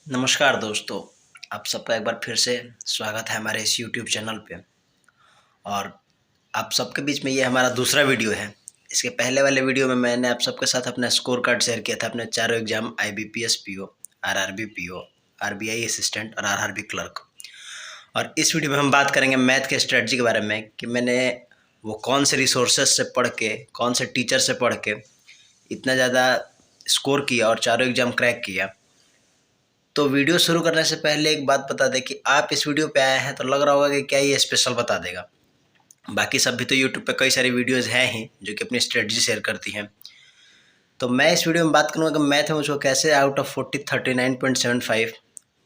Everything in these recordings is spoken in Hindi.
नमस्कार दोस्तों, आप सबका एक बार फिर से स्वागत है हमारे इस यूट्यूब चैनल पे। और आप सबके बीच में ये हमारा दूसरा वीडियो है। इसके पहले वाले वीडियो में मैंने आप सबके साथ अपना स्कोर कार्ड शेयर किया था अपने चारों exam IBPS PO, RRB PO, RBI assistant और RRB क्लर्क। और इस वीडियो में हम बात करेंगे मैथ के स्ट्रेटजी के बारे में कि मैंने वो कौन से रिसोर्सेज से पढ़ के, कौन से टीचर से पढ़ के इतना ज़्यादा स्कोर किया और चारों एग्ज़ाम क्रैक किया। तो वीडियो शुरू करने से पहले एक बात बता दें कि आप इस वीडियो पे आए हैं तो लग रहा होगा कि क्या ये स्पेशल बता देगा। बाकी सब भी तो यूट्यूब पे कई सारी वीडियोज़ हैं ही जो कि अपनी स्ट्रेटजी शेयर करती हैं। तो मैं इस वीडियो में बात करूँगा कि मैथ में मुझको कैसे आउट ऑफ 40 39.75,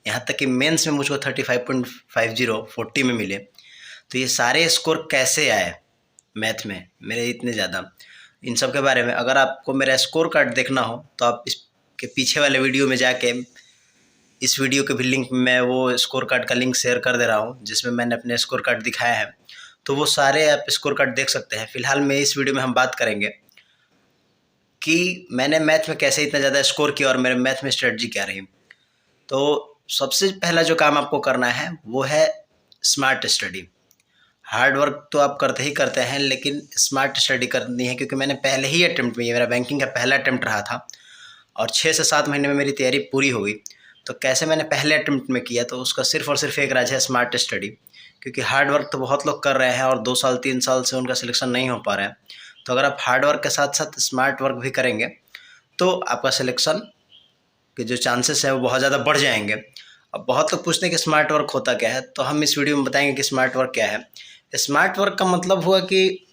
यहाँ तक कि मेंस में मुझको 35.50 40 में मिले। तो ये सारे स्कोर कैसे आए मैथ में मेरे इतने ज़्यादा, इन सब के बारे में अगर आपको मेरा स्कोर कार्ड देखना हो तो आप इसके पीछे वाले वीडियो में जाके, इस वीडियो के भी लिंक मैं वो स्कोर कार्ड का लिंक शेयर कर दे रहा हूँ जिसमें मैंने अपने स्कोर कार्ड दिखाया है। तो वो सारे आप स्कोर कार्ड देख सकते हैं। फिलहाल में इस वीडियो में हम बात करेंगे कि मैंने मैथ में कैसे इतना ज़्यादा स्कोर किया और मेरे मैथ में स्ट्रेटजी क्या रही। तो सबसे पहला जो काम आपको करना है वो है स्मार्ट स्टडी। हार्ड वर्क तो आप करते ही करते हैं, लेकिन स्मार्ट स्टडी करनी है क्योंकि मैंने पहले ही अटैम्प्ट में, ये मेरा बैंकिंग का पहला अटैम्प्ट रहा था और 6 से 7 महीने में मेरी तैयारी पूरी हो गई। तो कैसे मैंने पहले अटैम्प्ट में किया, तो उसका सिर्फ़ और सिर्फ एक राज है स्मार्ट स्टडी। क्योंकि हार्ड वर्क तो बहुत लोग कर रहे हैं और 2 साल 3 साल से उनका सिलेक्शन नहीं हो पा रहा है। तो अगर आप हार्ड वर्क के साथ साथ स्मार्ट वर्क भी करेंगे तो आपका सिलेक्शन के जो चांसेस है वो बहुत ज़्यादा बढ़ जाएंगे। अब बहुत लोग पूछते हैं कि स्मार्ट वर्क होता क्या है, तो हम इस वीडियो में बताएंगे कि स्मार्ट वर्क क्या है। स्मार्ट वर्क का मतलब हुआ कि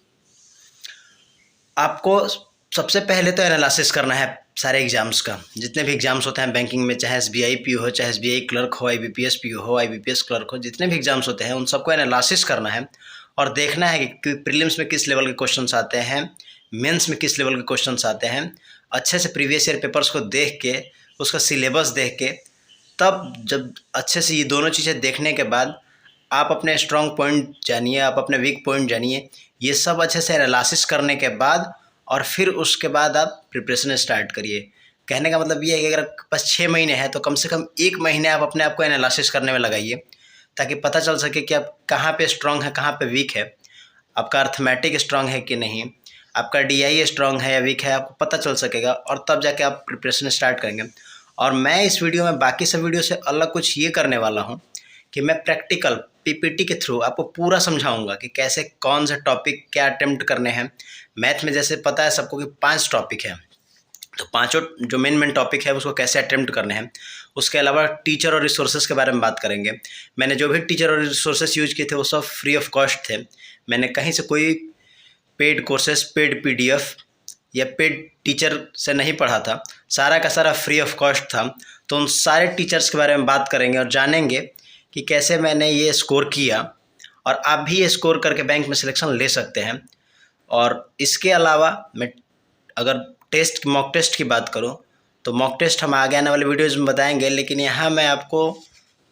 आपको सबसे पहले तो एनालिसिस करना है सारे एग्जाम्स का, जितने भी एग्जाम्स होते हैं बैंकिंग में, चाहे SBI PO हो, चाहे SBI क्लर्क हो, IBPS PO हो, IBPS क्लर्क हो, जितने भी एग्जाम्स होते हैं उन सबको एनालिसिस करना है और देखना है कि प्रीलिम्स में किस लेवल के क्वेश्चंस आते हैं, मेंस में किस लेवल के क्वेश्चंस आते हैं। अच्छे से प्रीवियस ईयर पेपर्स को देख के, उसका सिलेबस देख के, तब जब अच्छे से ये दोनों चीज़ें देखने के बाद आप अपने स्ट्रॉन्ग पॉइंट जानिए, आप अपने वीक पॉइंट जानिए। ये सब अच्छे से एनालिसिस करने के बाद और फिर उसके बाद आप प्रिपरेशन स्टार्ट करिए। कहने का मतलब ये है कि अगर बस 6 महीने हैं तो कम से कम 1 महीने आप अपने आप को एनालिसिस करने में लगाइए, ताकि पता चल सके कि आप कहाँ पे स्ट्रॉन्ग है, कहाँ पे वीक है, आपका अर्थमेटिक स्ट्रॉन्ग है कि नहीं, आपका DI स्ट्रॉन्ग है या वीक है, आपको पता चल सकेगा और तब जाके आप प्रिपरेशन स्टार्ट करेंगे। और मैं इस वीडियो में बाकी सब वीडियो से अलग कुछ ये करने वाला हूँ कि मैं प्रैक्टिकल PPT के थ्रू आपको पूरा समझाऊंगा कि कैसे कौन से टॉपिक क्या अटेम्प्ट करने हैं। मैथ में जैसे पता है सबको कि 5 टॉपिक है, तो पांचों जो मेन टॉपिक है उसको कैसे अटेम्प्ट करने हैं। उसके अलावा टीचर और रिसोर्सेज के बारे में बात करेंगे। मैंने जो भी टीचर और रिसोर्सेज यूज किए थे वो सब फ्री ऑफ कॉस्ट थे। मैंने कहीं से कोई पेड कोर्सेज, पेड PDF या पेड टीचर से नहीं पढ़ा था, सारा का सारा फ्री ऑफ कॉस्ट था। तो उन सारे टीचर्स के बारे में बात करेंगे और जानेंगे कि कैसे मैंने ये स्कोर किया और आप भी ये स्कोर करके बैंक में सिलेक्शन ले सकते हैं। और इसके अलावा मैं अगर मॉक टेस्ट की बात करूं तो मॉक टेस्ट हम आगे आने वाले वीडियोज़ में बताएंगे, लेकिन यहाँ मैं आपको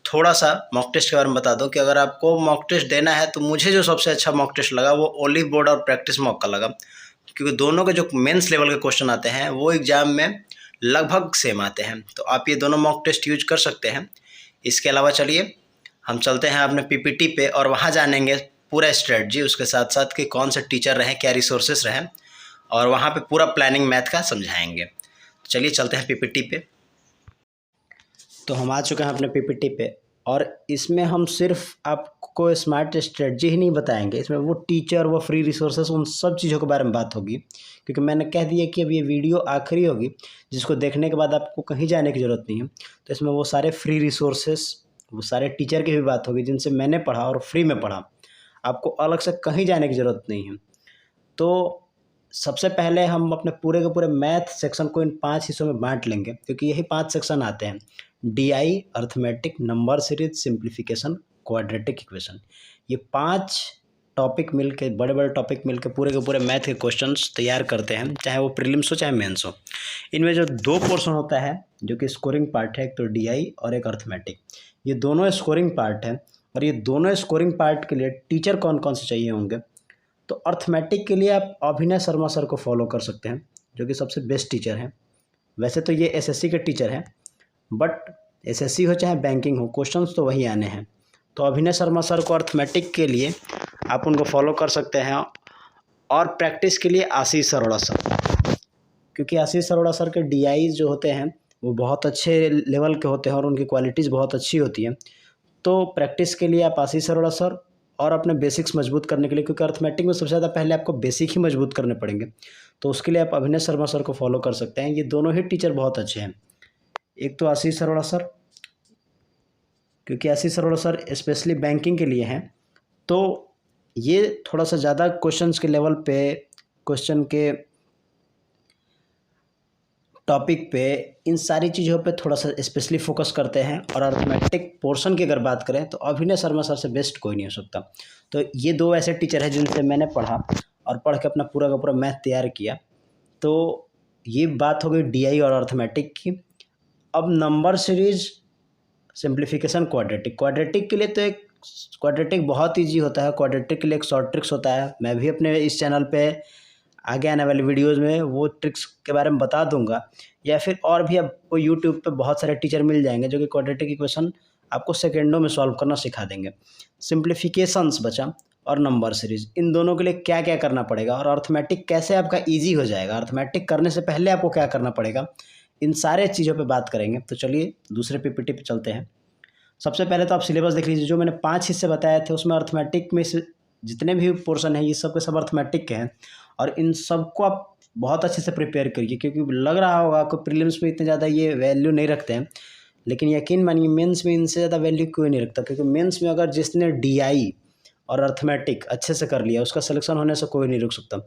थोड़ा सा मॉक टेस्ट के बारे में बता दूं कि अगर आपको मॉक टेस्ट देना है तो मुझे जो सबसे अच्छा मॉक टेस्ट लगा वो ओलिव बोर्ड और प्रैक्टिस मॉक का लगा, क्योंकि दोनों के जो मेंस लेवल के क्वेश्चन आते हैं वो एग्ज़ाम में लगभग सेम आते हैं। तो आप ये दोनों मॉक टेस्ट यूज कर सकते हैं। इसके अलावा चलिए हम चलते हैं अपने PPT पे और वहाँ जानेंगे पूरा स्ट्रेटजी, उसके साथ साथ कि कौन से टीचर रहें, क्या रिसोर्सेस रहें, और वहाँ पे पूरा प्लानिंग मैथ का समझाएंगे। चलिए चलते हैं PPT पे। तो हम आ चुके हैं अपने PPT पे और इसमें हम सिर्फ आपको स्मार्ट स्ट्रेटजी ही नहीं बताएंगे, इसमें वो टीचर, वो फ्री रिसोर्सेस, उन सब चीज़ों के बारे में बात होगी। क्योंकि मैंने कह दिया कि अब ये वीडियो आखिरी होगी जिसको देखने के बाद आपको कहीं जाने की ज़रूरत नहीं है। तो इसमें वो सारे फ्री रिसोर्सेस, वो सारे टीचर की भी बात होगी जिनसे मैंने पढ़ा और फ्री में पढ़ा, आपको अलग से कहीं जाने की ज़रूरत नहीं है। तो सबसे पहले हम अपने पूरे के पूरे मैथ सेक्शन को इन 5 हिस्सों में बांट लेंगे, क्योंकि यही 5 सेक्शन आते हैं: DI, arithmetic, number series, simplification, quadratic equation. ये 5 टॉपिक मिलके, बड़े बड़े टॉपिक मिलके पूरे के पूरे मैथ के क्वेश्चंस तैयार करते हैं, चाहे वो प्रीलिम्स हो चाहे मेंस हो। इनमें जो 2 पोर्शन होता है जो कि स्कोरिंग पार्ट है, एक तो DI और एक अर्थमेटिक, ये दोनों स्कोरिंग पार्ट है। और ये दोनों स्कोरिंग पार्ट के लिए टीचर कौन कौन से चाहिए होंगे, तो अर्थमेटिक के लिए आप अभिनय शर्मा सर को फॉलो कर सकते हैं जो कि सबसे बेस्ट टीचर हैं। वैसे तो ये SSC के टीचर हैं, बट एसएससी हो चाहे बैंकिंग हो, क्वेश्चंस तो वही आने हैं। तो अभिनय शर्मा सर को अर्थमेटिक के लिए आप उनको फॉलो कर सकते हैं, और प्रैक्टिस के लिए आशीष अरोड़ा सर, क्योंकि आशीष अरोड़ा सर के डीआई जो होते हैं वो बहुत अच्छे लेवल के होते हैं और उनकी क्वालिटीज़ बहुत अच्छी होती हैं। तो प्रैक्टिस के लिए आप आशीष अरोड़ा सर, और अपने बेसिक्स मजबूत करने के लिए, क्योंकि अर्थमेटिक में सबसे ज़्यादा पहले आपको बेसिक ही मजबूत करने पड़ेंगे, तो उसके लिए आप अभिनय शर्मा सर को फॉलो कर सकते हैं। ये दोनों ही टीचर बहुत अच्छे हैं। एक तो आशीष अरोड़ा सर, क्योंकि आशीष अरोड़ा सर स्पेशली बैंकिंग के लिए हैं, तो ये थोड़ा सा ज़्यादा क्वेश्चंस के लेवल पे, क्वेश्चन के टॉपिक पे, इन सारी चीज़ों पे थोड़ा सा स्पेशली फोकस करते हैं। और अर्थमेटिक पोर्शन की अगर बात करें तो अभिनय शर्मा सर से बेस्ट कोई नहीं हो सकता। तो ये दो ऐसे टीचर हैं जिनसे मैंने पढ़ा और पढ़ के अपना पूरा का पूरा मैथ तैयार किया। तो ये बात हो गई डीआई और अर्थमेटिक की। अब नंबर सीरीज, सिंप्लीफिकेशन, क्वाड्रेटिक के लिए तो एक क्वाड्रेटिक बहुत ईजी होता है। क्वाड्रेटिक के लिए एक शॉर्ट ट्रिक्स होता है, मैं भी अपने इस चैनल पे आगे आने वाली वीडियोज़ में वो ट्रिक्स के बारे में बता दूंगा, या फिर और भी आपको यूट्यूब पे बहुत सारे टीचर मिल जाएंगे जो कि क्वाड्रेटिक इक्वेशन आपको सेकेंडों में सॉल्व करना सिखा देंगे। सिंप्लीफिकेशंस बचा, और नंबर सीरीज, इन दोनों के लिए क्या क्या करना पड़ेगा, और अर्थमेटिक कैसे आपका ईजी हो जाएगा, अर्थमेटिक करने से पहले आपको क्या करना पड़ेगा, इन सारे चीज़ों पर बात करेंगे। तो चलिए दूसरे पीपीटी पे चलते हैं। सबसे पहले तो आप सिलेबस देख लीजिए। जो मैंने 5 हिस्से बताए थे उसमें अर्थमेटिक में से जितने भी पोर्शन है ये सब के सब अर्थमेटिक के हैं, और इन सबको आप बहुत अच्छे से प्रिपेयर करिए, क्योंकि लग रहा होगा आपको प्रीलिम्स में इतने ज़्यादा ये वैल्यू नहीं रखते हैं, लेकिन यकीन मानिए मेंस में इनसे ज़्यादा वैल्यू कोई नहीं रखता। क्योंकि मेंस में अगर जिसने डीआई और अर्थमेटिक अच्छे से कर लिया उसका सिलेक्शन होने से कोई नहीं रुक सकता।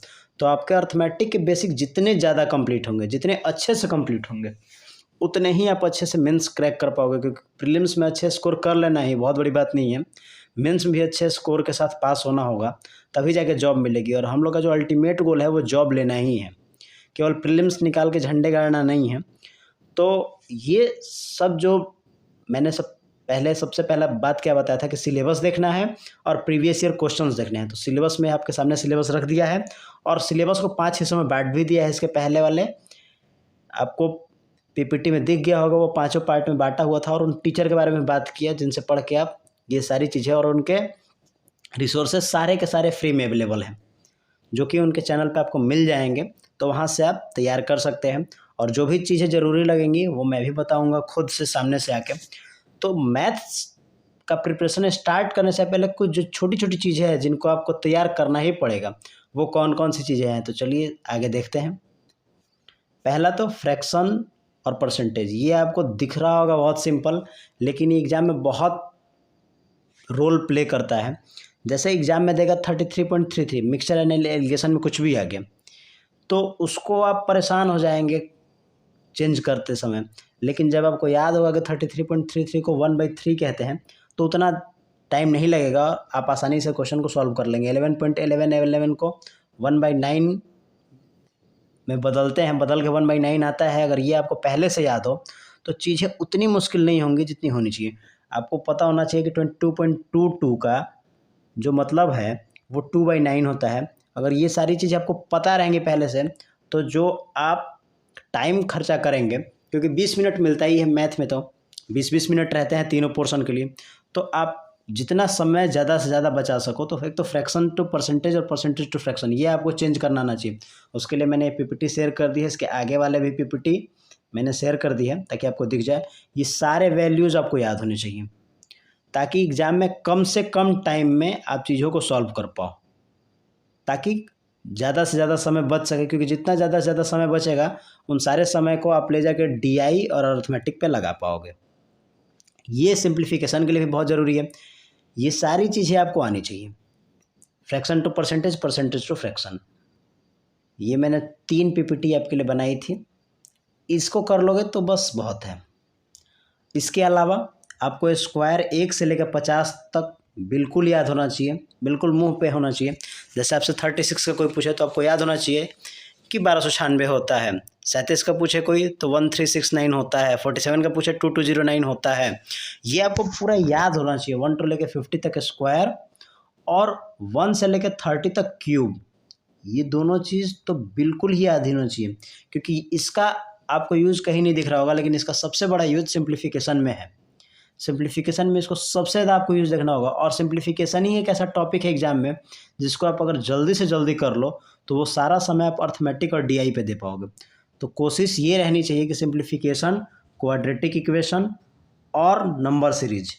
तो आपके अर्थमेटिक के बेसिक जितने ज़्यादा कंप्लीट होंगे, जितने अच्छे से कंप्लीट होंगे, उतने ही आप अच्छे से मेंस क्रैक कर पाओगे। क्योंकि प्रीलिम्स में अच्छे स्कोर कर लेना ही बहुत बड़ी बात नहीं है, मेंस में भी अच्छे स्कोर के साथ पास होना होगा, तभी जाके जॉब मिलेगी। और हम लोग का जो अल्टीमेट गोल है वो जॉब लेना ही है, केवल प्रीलिम्स निकाल के झंडे गाड़ना नहीं है। तो ये सब जो मैंने सबसे पहला बात क्या बताया था कि सिलेबस देखना है और प्रीवियस ईयर क्वेश्चंस देखने हैं। तो सिलेबस में आपके सामने सिलेबस रख दिया है, और सिलेबस को 5 हिस्सों में बांट भी दिया है। इसके पहले वाले आपको पीपीटी में दिख गया होगा, वो 5 पार्ट में बांटा हुआ था, और उन टीचर के बारे में बात किया जिनसे पढ़ के आप ये सारी चीज़ें, और उनके रिसोर्सेज सारे के सारे फ्री में अवेलेबल हैं, जो कि उनके चैनल पे आपको मिल जाएंगे। तो वहाँ से आप तैयार कर सकते हैं, और जो भी चीज़ें ज़रूरी लगेंगी वो मैं भी बताऊँगा खुद से सामने से आके। तो मैथ्स का प्रिपरेशन स्टार्ट करने से पहले कुछ जो छोटी छोटी चीज़ें हैं जिनको आपको तैयार करना ही पड़ेगा, वो कौन कौन सी चीज़ें हैं। तो चलिए आगे देखते हैं। पहला तो फ्रैक्शन और परसेंटेज, ये आपको दिख रहा होगा बहुत सिंपल, लेकिन ये एग्ज़ाम में बहुत रोल प्ले करता है। जैसे एग्ज़ाम में देगा 33.33, मिक्सचर एंड एलिगेशन में कुछ भी आ गया तो उसको आप परेशान हो जाएंगे चेंज करते समय। लेकिन जब आपको याद होगा कि 33.33 को 1/3 कहते हैं, तो उतना टाइम नहीं लगेगा, आप आसानी से क्वेश्चन को सॉल्व कर लेंगे। 11.11 को 1/9 में बदलते हैं, बदल के 1/9 आता है। अगर ये आपको पहले से याद हो तो चीज़ें उतनी मुश्किल नहीं होंगी जितनी होनी चाहिए। आपको पता होना चाहिए कि 22.22 का जो मतलब है वो 2/9 होता है। अगर ये सारी चीज़ें आपको पता रहेंगी पहले से, तो जो आप टाइम खर्चा करेंगे, क्योंकि 20 मिनट मिलता ही है मैथ में, तो 20-20 मिनट रहते हैं तीनों पोर्शन के लिए, तो आप जितना समय ज़्यादा से ज़्यादा बचा सको। तो एक तो फ्रैक्शन टू परसेंटेज और परसेंटेज टू फ्रैक्शन, ये आपको चेंज करना आना चाहिए। उसके लिए मैंने पीपीटी शेयर कर दी है, इसके आगे वाले भी पीपीटी मैंने शेयर कर दी है ताकि आपको दिख जाए। ये सारे वैल्यूज़ आपको याद होने चाहिए, ताकि एग्ज़ाम में कम से कम टाइम में आप चीज़ों को सॉल्व कर पाओ, ताकि ज़्यादा से ज़्यादा समय बच सके। क्योंकि जितना ज़्यादा से ज़्यादा समय बचेगा, उन सारे समय को आप ले जाकर डीआई और अर्थमेटिक पे लगा पाओगे। ये सिंप्लीफिकेशन के लिए भी बहुत ज़रूरी है। ये सारी चीज़ें आपको आनी चाहिए, fraction to percentage, percentage to fraction. ये मैंने 3 पीपीटी आपके लिए बनाई थी, इसको कर लोगे तो बस बहुत है। इसके अलावा आपको स्क्वायर 1 से लेकर 50 तक बिल्कुल याद होना चाहिए, बिल्कुल मुंह पे होना चाहिए। जैसे आपसे 36 का कोई पूछे तो आपको याद होना चाहिए कि 1296 होता है। 37 का पूछे कोई तो 1369 होता है। 47 का पूछे 2209 होता है। ये आपको पूरा याद होना चाहिए। 1 to लेकर 50 तक स्क्वायर, और 1 से लेकर 30 तक क्यूब, ये दोनों चीज़ तो बिल्कुल ही याद होना चाहिए। क्योंकि इसका आपको यूज़ कहीं नहीं दिख रहा होगा, लेकिन इसका सबसे बड़ा यूज़ सिंप्लीफिकेशन में है। सिंप्लीफिकेशन में इसको सबसे ज़्यादा आपको यूज़ देखना होगा, और सिंप्लीफिकेशन ही एक ऐसा टॉपिक है एग्जाम में जिसको आप अगर जल्दी से जल्दी कर लो तो वो सारा समय आप अर्थमेटिक और डीआई पे दे पाओगे। तो कोशिश ये रहनी चाहिए कि सिंप्लीफिकेशन, क्वाड्रेटिक इक्वेशन और नंबर सीरीज,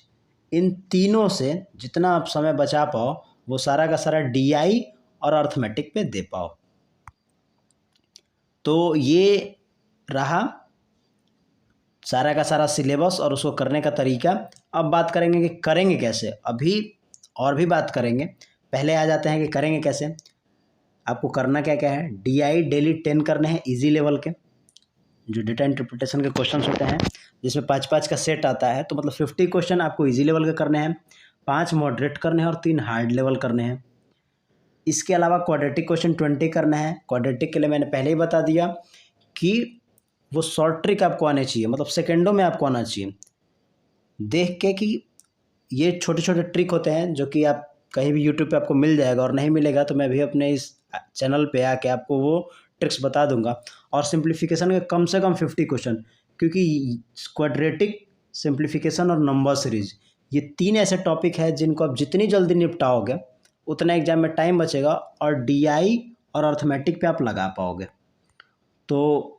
इन तीनों से जितना आप समय बचा पाओ वो सारा का सारा डीआई और अर्थमेटिक पे दे पाओ। तो ये रहा सारा का सारा सिलेबस और उसको करने का तरीका। अब बात करेंगे कि करेंगे कैसे। अभी और भी बात करेंगे, पहले आ जाते हैं कि करेंगे कैसे। आपको करना क्या क्या है, डीआई डेली 10 करने हैं इजी लेवल के, जो डेटा इंटरप्रिटेशन के क्वेश्चंस होते हैं जिसमें 5-5 का सेट आता है, तो मतलब 50 क्वेश्चन आपको इजी लेवल के करने हैं, 5 मॉडरेट करने हैं और 3 हार्ड लेवल करने हैं। इसके अलावा क्वाड्रेटिक क्वेश्चन 20 करना है। क्वाड्रेटिक के लिए मैंने पहले ही बता दिया कि वो शॉर्ट ट्रिक आपको आने चाहिए, मतलब सेकेंडों में आपको आना चाहिए देख के कि ये छोटे छोटे ट्रिक होते हैं जो कि आप कहीं भी यूट्यूब पे आपको मिल जाएगा, और नहीं मिलेगा तो मैं भी अपने इस चैनल पे आके आपको वो ट्रिक्स बता दूंगा। और सिंप्लीफिकेशन के कम से कम 50 क्वेश्चन, क्योंकि क्वाड्रेटिक, सिंप्लीफिकेशन और नंबर सीरीज, ये 3 ऐसे टॉपिक है जिनको आप जितनी जल्दी निपटाओगे उतना एग्जाम में टाइम बचेगा और डीआई और अर्थमेटिक पे आप लगा पाओगे। तो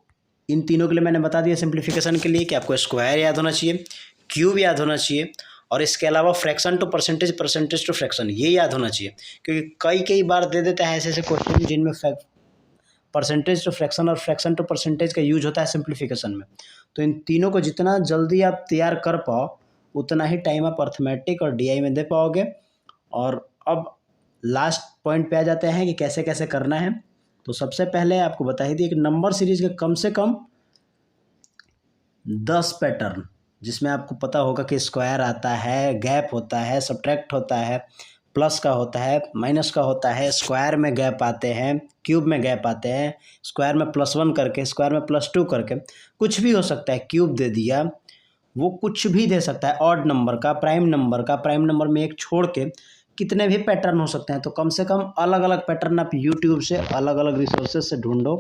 इन तीनों के लिए मैंने बता दिया। सिंप्लीफिकेशन के लिए कि आपको स्क्वायर याद होना चाहिए, क्यूब याद होना चाहिए, और इसके अलावा fraction to percentage, percentage to fraction, ये याद होना चाहिए, क्योंकि कई बार दे देता है ऐसे ऐसे क्वेश्चन जिनमें परसेंटेज टू फ्रैक्शन और फ्रैक्शन टू परसेंटेज का यूज होता है सिंप्लीफिकेशन में। तो इन तीनों को जितना जल्दी आप तैयार कर पाओ उतना ही टाइम आप अर्थमेटिक और डीआई में दे पाओगे। और अब लास्ट पॉइंट पे आ जाते हैं कि कैसे कैसे करना है। तो सबसे पहले आपको बता ही दिए कि नंबर सीरीज के कम से कम 10 पैटर्न, जिसमें आपको पता होगा कि स्क्वायर आता है, गैप होता है, सब्ट्रैक्ट होता है, प्लस का होता है, माइनस का होता है, स्क्वायर में गैप आते हैं, क्यूब में गैप आते हैं, स्क्वायर में +1 करके, स्क्वायर में +2 करके, कुछ भी हो सकता है। क्यूब दे दिया, वो कुछ भी दे सकता है, ऑड नंबर का, प्राइम नंबर का, प्राइम नंबर में एक छोड़ के कितने भी पैटर्न हो सकते हैं। तो कम से कम अलग अलग पैटर्न आप यूट्यूब से अलग अलग रिसोर्सेज से ढूंढो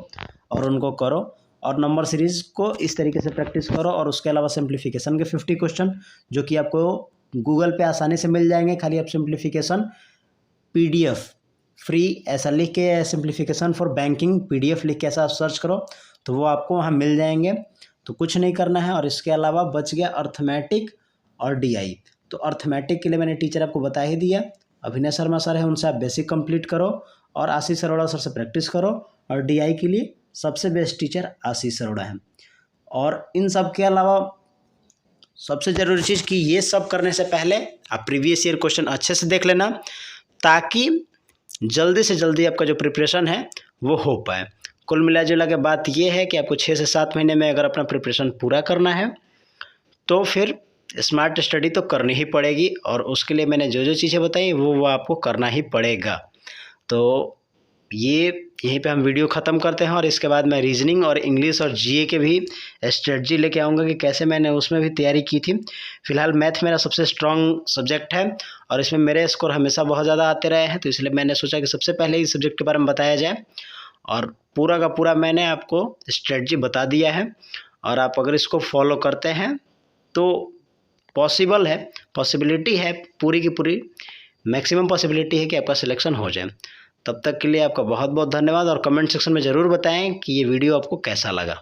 और उनको करो, और नंबर सीरीज को इस तरीके से प्रैक्टिस करो। और उसके अलावा सिंप्लीफिकेशन के 50 क्वेश्चन जो कि आपको गूगल पे आसानी से मिल जाएंगे, खाली आप सिंप्लीफिकेशन PDF फ्री ऐसा लिख के, सिंप्लीफिकेशन फॉर बैंकिंग PDF लिख के ऐसा सर्च करो तो वो आपको वहाँ मिल जाएंगे। तो कुछ नहीं करना है। और इसके अलावा बच गया अर्थमेटिक और डीआई। तो अर्थमेटिक के लिए मैंने टीचर आपको बता ही दिया, अभिनय शर्मा सर है, उनसे आप बेसिक कंप्लीट करो और आशीष अरोड़ा सर से प्रैक्टिस करो। और डीआई के लिए सबसे बेस्ट टीचर आशीष अरोड़ा है। और इन सब के अलावा सबसे ज़रूरी चीज़ कि ये सब करने से पहले आप प्रीवियस ईयर क्वेश्चन अच्छे से देख लेना, ताकि जल्दी से जल्दी आपका जो प्रिपरेशन है वो हो पाए। कुल मिला जुला के बात ये है कि आपको 6 से 7 महीने में अगर अपना प्रिपरेशन पूरा करना है तो फिर स्मार्ट स्टडी तो करनी ही पड़ेगी, और उसके लिए मैंने जो जो चीज़ें बताई वो आपको करना ही पड़ेगा। तो ये यहीं पे हम वीडियो ख़त्म करते हैं, और इसके बाद मैं रीजनिंग और इंग्लिश और जीए के भी स्ट्रेटजी लेके आऊँगा कि कैसे मैंने उसमें भी तैयारी की थी। फिलहाल मैथ मेरा सबसे स्ट्रॉन्ग सब्जेक्ट है और इसमें मेरे स्कोर हमेशा बहुत ज़्यादा आते रहे हैं, तो इसलिए मैंने सोचा कि सबसे पहले इस सब्जेक्ट के बारे में बताया जाए, और पूरा का पूरा मैंने आपको स्ट्रेटजी बता दिया है। और आप अगर इसको फॉलो करते हैं तो पॉसिबल है, पॉसिबिलिटी है, पूरी की पूरी मैक्सिमम पॉसिबिलिटी है कि आपका सिलेक्शन हो जाए। तब तक के लिए आपका बहुत बहुत धन्यवाद, और कमेंट सेक्शन में ज़रूर बताएं कि ये वीडियो आपको कैसा लगा।